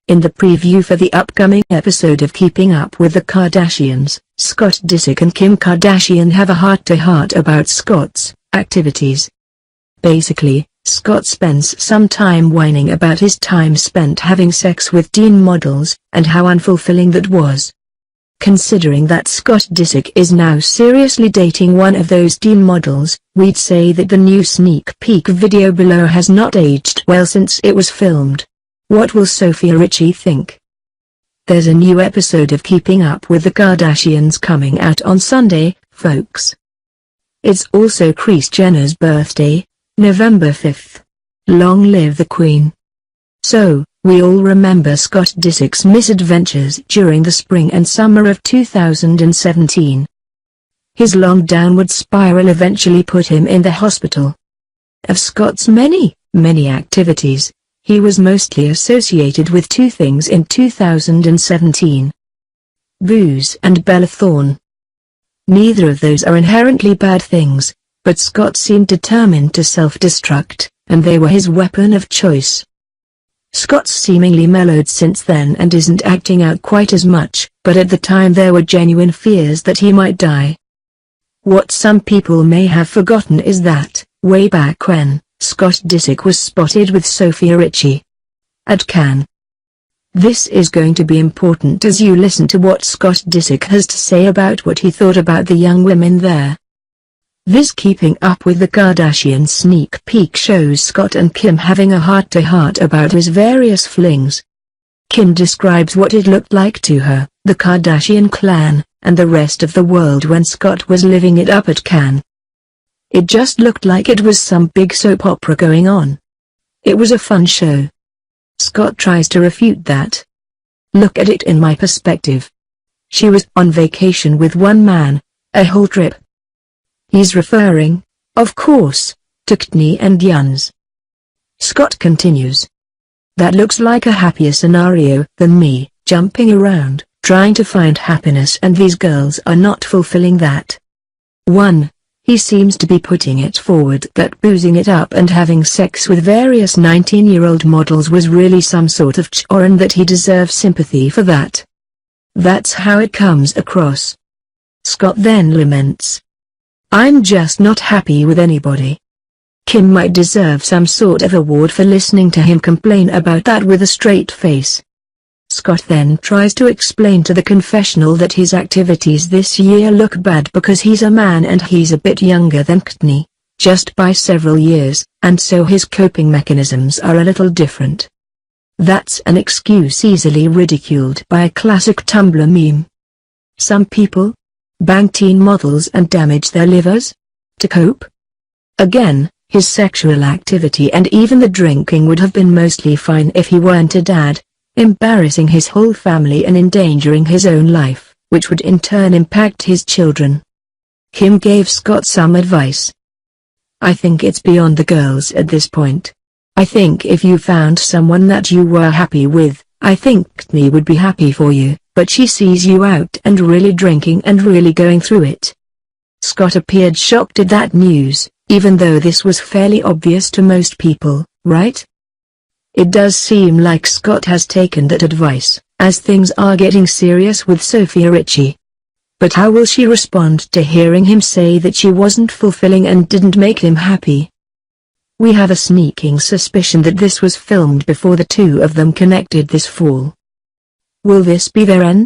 In the preview for the upcoming episode of Keeping Up with the Kardashians, Scott Disick and Kim Kardashian have a heart-to-heart about Scott's activities. Basically, Scott spends some time whining about his time spent having sex with teen models, and how unfulfilling that was. Considering that Scott Disick is now seriously dating one of those teen models, we'd say that the new sneak peek video below has not aged well since it was filmed. What will Sophia Richie think? There's a new episode of Keeping Up with the Kardashians coming out on Sunday, folks. It's also Kris Jenner's birthday, November 5th. Long live the Queen. So, we all remember Scott Disick's misadventures during the spring and summer of 2017. His long downward spiral eventually put him in the hospital. Of Scott's many activities, he was mostly associated with two things in 2017. Booze and Bella Thorne. Neither of those are inherently bad things, but Scott seemed determined to self-destruct, and they were his weapon of choice. Scott's seemingly mellowed since then and isn't acting out quite as much, but at the time there were genuine fears that he might die. What some people may have forgotten is that, way back when, Scott Disick was spotted with Sophia Richie at Cannes. This is going to be important as you listen to what Scott Disick has to say about what he thought about the young women there. This Keeping Up with the Kardashians sneak peek shows Scott and Kim having a heart-to-heart about his various flings. Kim describes what it looked like to her, the Kardashian clan, and the rest of the world when Scott was living it up at Cannes. It just looked like it was some big soap opera going on. It was a fun show. Scott tries to refute that. Look at it in my perspective. She was on vacation with one man, a whole trip. He's referring, of course, to Kourtney and Yuns. Scott continues. That looks like a happier scenario than me, jumping around, trying to find happiness, and these girls are not fulfilling that. 1. He seems to be putting it forward that boozing it up and having sex with various 19-year-old models was really some sort of chore and that he deserves sympathy for that. That's how it comes across. Scott then laments. I'm just not happy with anybody. Kim might deserve some sort of award for listening to him complain about that with a straight face. Scott then tries to explain to the confessional that his activities this year look bad because he's a man and he's a bit younger than Kourtney, just by several years, and so his coping mechanisms are a little different. That's an excuse easily ridiculed by a classic Tumblr meme. Some people bang teen models and damage their livers to cope. Again, his sexual activity and even the drinking would have been mostly fine if he weren't a dad, embarrassing his whole family and endangering his own life, which would in turn impact his children. Kim gave Scott some advice. I think it's beyond the girls at this point. I think if you found someone that you were happy with, I think Kourtney would be happy for you, but she sees you out and really drinking and really going through it. Scott appeared shocked at that news, even though this was fairly obvious to most people, right? It does seem like Scott has taken that advice, as things are getting serious with Sophia Richie. But how will she respond to hearing him say that she wasn't fulfilling and didn't make him happy? We have a sneaking suspicion that this was filmed before the two of them connected this fall. Will this be their end?